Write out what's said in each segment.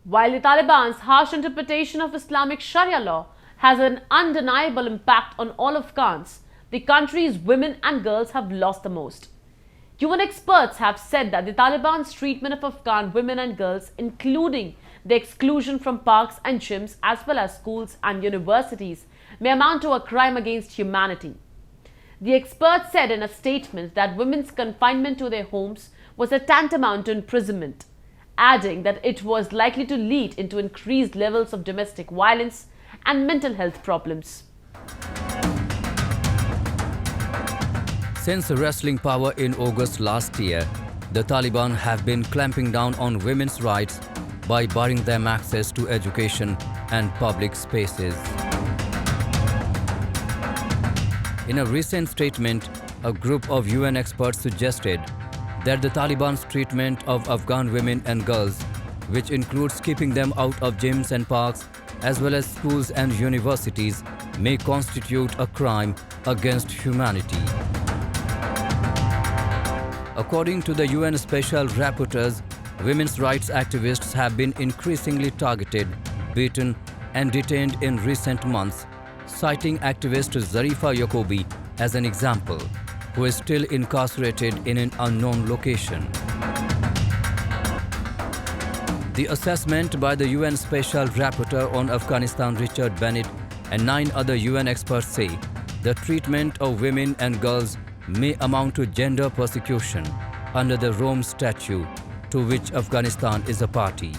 While the Taliban's harsh interpretation of Islamic Sharia law has an undeniable impact on all Afghans, the country's women and girls have lost the most. UN experts have said that the Taliban's treatment of Afghan women and girls, including the exclusion from parks and gyms as well as schools and universities, may amount to a crime against humanity. The experts said in a statement that women's confinement to their homes was a tantamount to imprisonment, adding that it was likely to lead into increased levels of domestic violence and mental health problems. Since wrestling power in August last year, the Taliban have been clamping down on women's rights by barring them access to education and public spaces. In a recent statement, a group of UN experts suggested that the Taliban's treatment of Afghan women and girls, which includes keeping them out of gyms and parks, as well as schools and universities, may constitute a crime against humanity. According to the UN Special Rapporteurs, women's rights activists have been increasingly targeted, beaten and detained in recent months, citing activist Zarifa Yacobi as an example, who is still incarcerated in an unknown location. The assessment by the UN Special Rapporteur on Afghanistan, Richard Bennett, and 9 other UN experts say the treatment of women and girls may amount to gender persecution under the Rome Statute, to which Afghanistan is a party.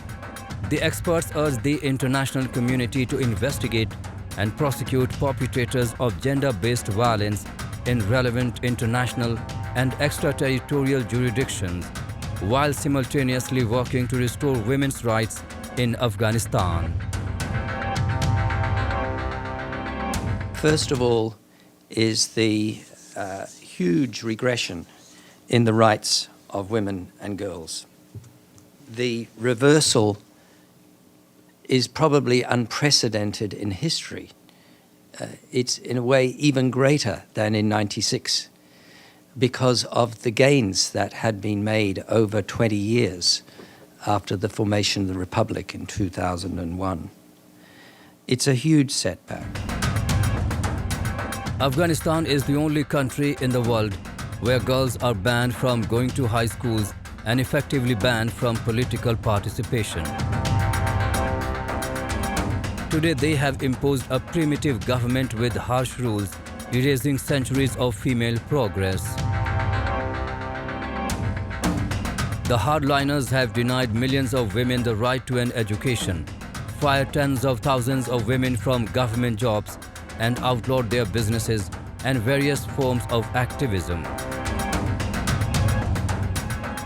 The experts urge the international community to investigate and prosecute perpetrators of gender-based violence in relevant international and extraterritorial jurisdictions, while simultaneously working to restore women's rights in Afghanistan. First of all is the huge regression in the rights of women and girls. The reversal is probably unprecedented in history. It's in a way even greater than in '96 because of the gains that had been made over 20 years after the formation of the Republic in 2001. It's a huge setback. Afghanistan is the only country in the world where girls are banned from going to high schools and effectively banned from political participation. Today they have imposed a primitive government with harsh rules, erasing centuries of female progress. The hardliners have denied millions of women the right to an education, fired tens of thousands of women from government jobs, and outlawed their businesses and various forms of activism.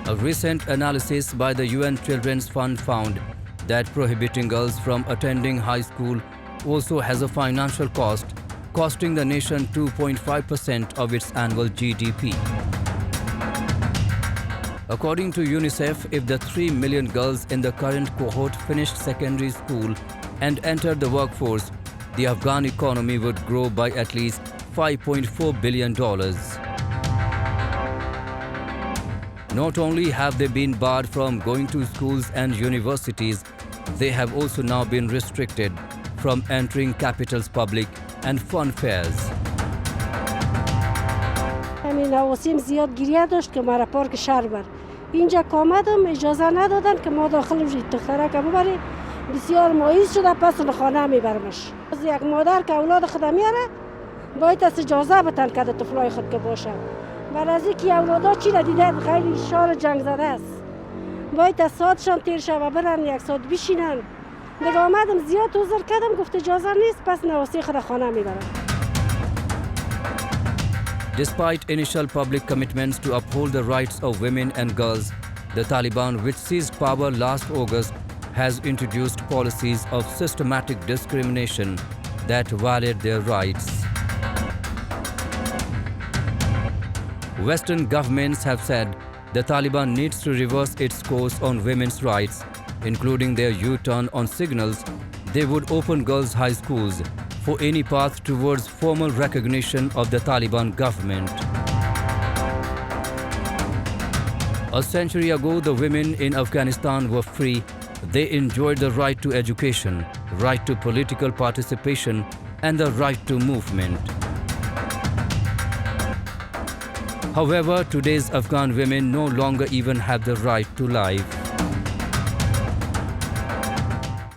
A recent analysis by the UN Children's Fund found that prohibiting girls from attending high school also has a financial cost, costing the nation 2.5% of its annual GDP. According to UNICEF, if the 3 million girls in the current cohort finished secondary school and entered the workforce, the Afghan economy would grow by at least $5.4 billion. Not only have they been barred from going to schools and universities, they have also now been restricted from entering capital's public and fun fairs. همین نواسیم زیاد گریه داشت که مرا پارک شهر بر. اینجا که آمدم اجازه ندادن که ما داخل روی دختره که ببریم. بسیار مایوس شده پس خانه میبرمش. از یک مادر که اولاد خود میاره باید از اجازه بتن که طفلای خود که باشه. بعد از اینکه اولادا چی دیدن خیلی شار جنگ زده است. باید از ساعتشان تیر شوه برن یک ساعت بشینن. دیگه آمدم زیاد عذر کردم گفت اجازه نیست پس نواسی خود خانه میبرم. Despite initial public commitments to uphold the rights of women and girls, the Taliban, which seized power last August, has introduced policies of systematic discrimination that violate their rights. Western governments have said the Taliban needs to reverse its course on women's rights, including their U-turn on signals they would open girls' high schools for any path towards formal recognition of the Taliban government. A century ago, the women in Afghanistan were free, They enjoyed the right to education, right to political participation, and the right to movement. However, today's Afghan women no longer even have the right to life.